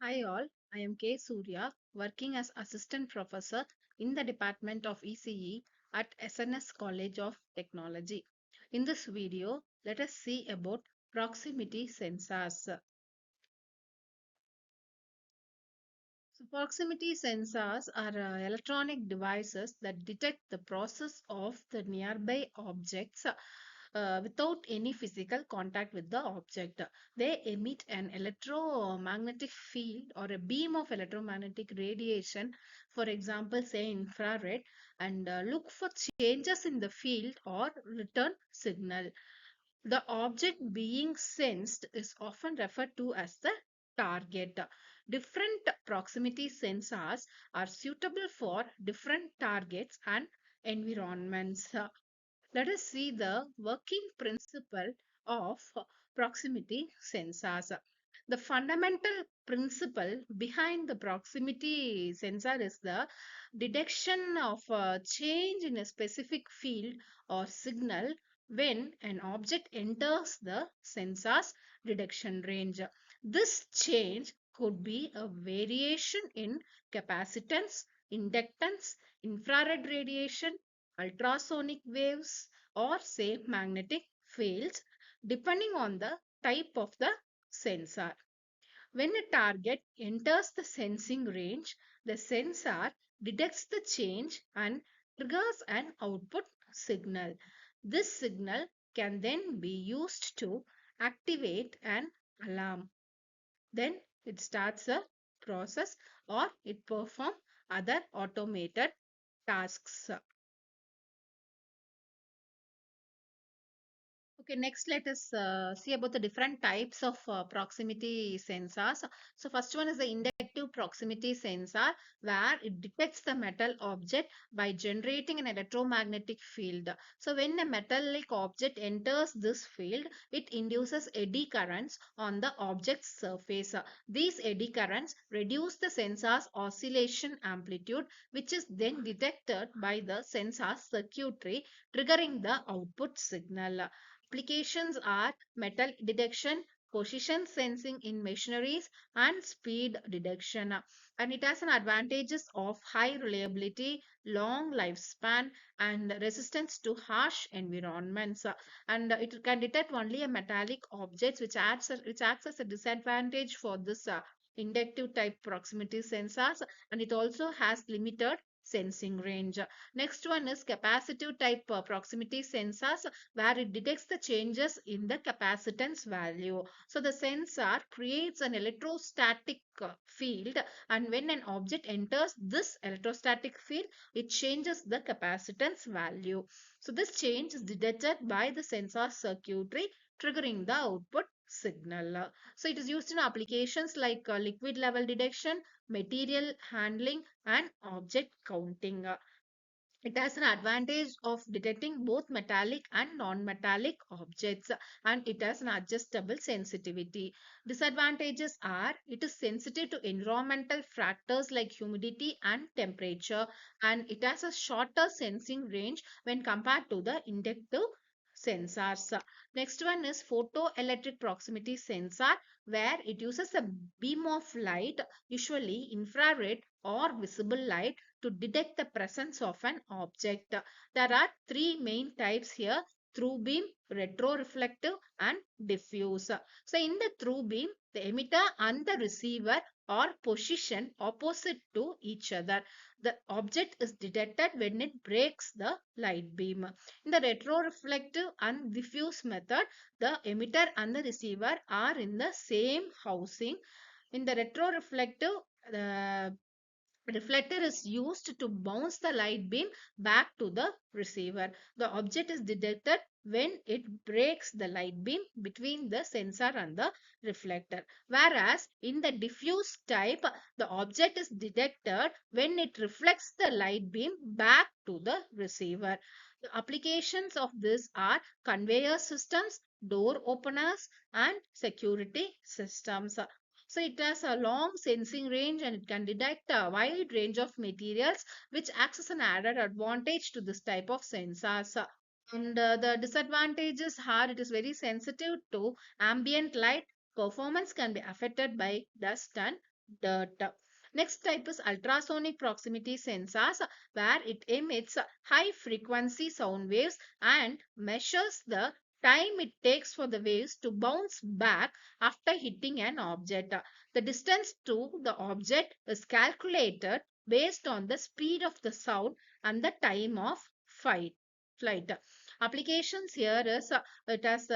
Hi all, I am K. Surya, working as Assistant Professor in the Department of ECE at SNS College of Technology. In this video, let us see about proximity sensors. So proximity sensors are electronic devices that detect the process of the nearby objects without any physical contact with the object. They emit an electromagnetic field or a beam of electromagnetic radiation, for example, say infrared, and look for changes in the field or return signal. The object being sensed is often referred to as the target. Different proximity sensors are suitable for different targets and environments. Let us see the working principle of proximity sensors. The fundamental principle behind the proximity sensor is the detection of a change in a specific field or signal when an object enters the sensor's detection range. This change could be a variation in capacitance, inductance, infrared radiation, ultrasonic waves, or say magnetic fields, depending on the type of the sensor. When a target enters the sensing range, the sensor detects the change and triggers an output signal. This signal can then be used to activate an alarm. Then it starts a process or it performs other automated tasks. Okay, next let us see about the different types of proximity sensors. So first one is the inductive proximity sensor where it detects the metal object by generating an electromagnetic field. So when a metallic object enters this field, it induces eddy currents on the object's surface. These eddy currents reduce the sensor's oscillation amplitude, which is then detected by the sensor circuitry, triggering the output signal. Applications are metal detection, position sensing in machineries, and speed detection. And it has an advantages of high reliability, long lifespan, and resistance to harsh environments. And it can detect only a metallic objects, which acts as a disadvantage for this inductive type proximity sensors, and it also has limited sensing range. Next one is capacitive type proximity sensors where it detects the changes in the capacitance value. So the sensor creates an electrostatic field, and when an object enters this electrostatic field, it changes the capacitance value. So this change is detected by the sensor circuitry, triggering the output signal. So it is used in applications like liquid level detection, material handling, and object counting. It has an advantage of detecting both metallic and non-metallic objects, and it has an adjustable sensitivity. Disadvantages are it is sensitive to environmental factors like humidity and temperature, and it has a shorter sensing range when compared to the inductive sensors. Next one is photoelectric proximity sensor where it uses a beam of light, usually infrared or visible light, to detect the presence of an object. There are three main types here: through beam, retroreflective, and diffuse. So in the through beam, the emitter and the receiver are positioned opposite to each other. The object is detected when it breaks the light beam. In the retroreflective and diffuse method, the emitter and the receiver are in the same housing. In the retroreflective, the reflector is used to bounce the light beam back to the receiver. The object is detected when it breaks the light beam between the sensor and the reflector. Whereas in the diffuse type, the object is detected when it reflects the light beam back to the receiver. The applications of this are conveyor systems, door openers, and security systems. So it has a long sensing range and it can detect a wide range of materials, which acts as an added advantage to this type of sensors. And the disadvantages are it is very sensitive to ambient light. Performance can be affected by dust and dirt. Next type is ultrasonic proximity sensors, where it emits high frequency sound waves and measures the time it takes for the waves to bounce back after hitting an object. The distance to the object is calculated based on the speed of the sound and the time of flight. Applications here is it has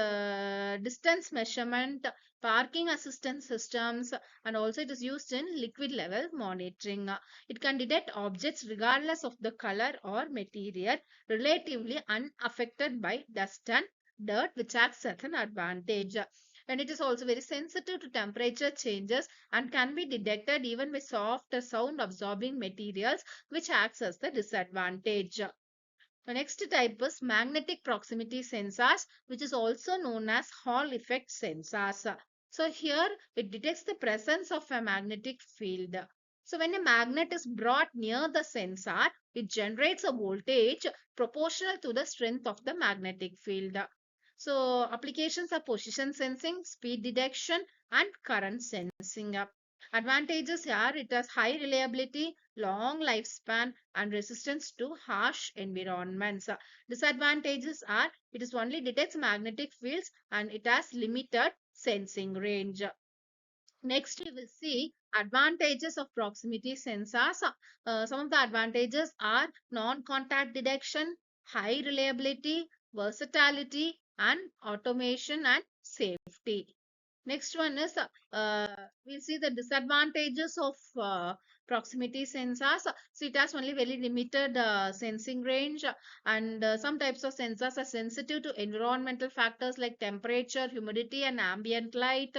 distance measurement, parking assistance systems, and also it is used in liquid level monitoring. It can detect objects regardless of the color or material, relatively unaffected by dust and dirt, which acts as an advantage. And it is also very sensitive to temperature changes and can be detected even with soft sound absorbing materials, which acts as the disadvantage. The next type is magnetic proximity sensors, which is also known as Hall effect sensors. So here it detects the presence of a magnetic field. So when a magnet is brought near the sensor, it generates a voltage proportional to the strength of the magnetic field. So applications are position sensing, speed detection, and current sensing. Advantages here, it has high reliability, long lifespan, and resistance to harsh environments. Disadvantages are it is only detects magnetic fields and it has limited sensing range. Next, we will see advantages of proximity sensors. Some of the advantages are non-contact detection, high reliability, versatility, and automation and safety. Next one is we'll see the disadvantages of proximity sensors. So it has only very limited sensing range, and some types of sensors are sensitive to environmental factors like temperature, humidity, and ambient light,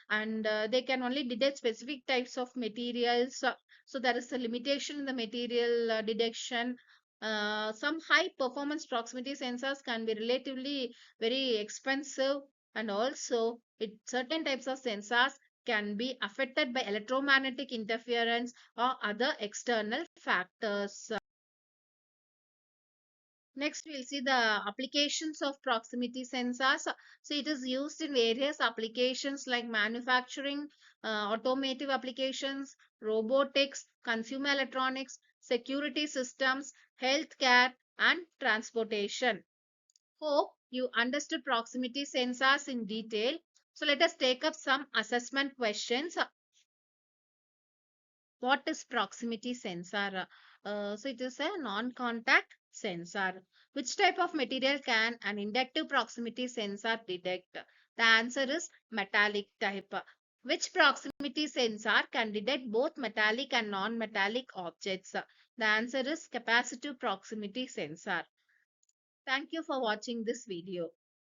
and they can only detect specific types of materials. So there is a limitation in the material detection. Some high performance proximity sensors can be relatively very expensive, and also certain types of sensors can be affected by electromagnetic interference or other external factors. Next, we'll see the applications of proximity sensors. So it is used in various applications like manufacturing, automotive applications, robotics, consumer electronics, security systems, healthcare, and transportation. Hope you understood proximity sensors in detail. So let us take up some assessment questions. What is proximity sensor? So it is a non-contact sensor. Which type of material can an inductive proximity sensor detect? The answer is metallic type. Which proximity sensor can detect both metallic and non-metallic objects? The answer is capacitive proximity sensor. Thank you for watching this video.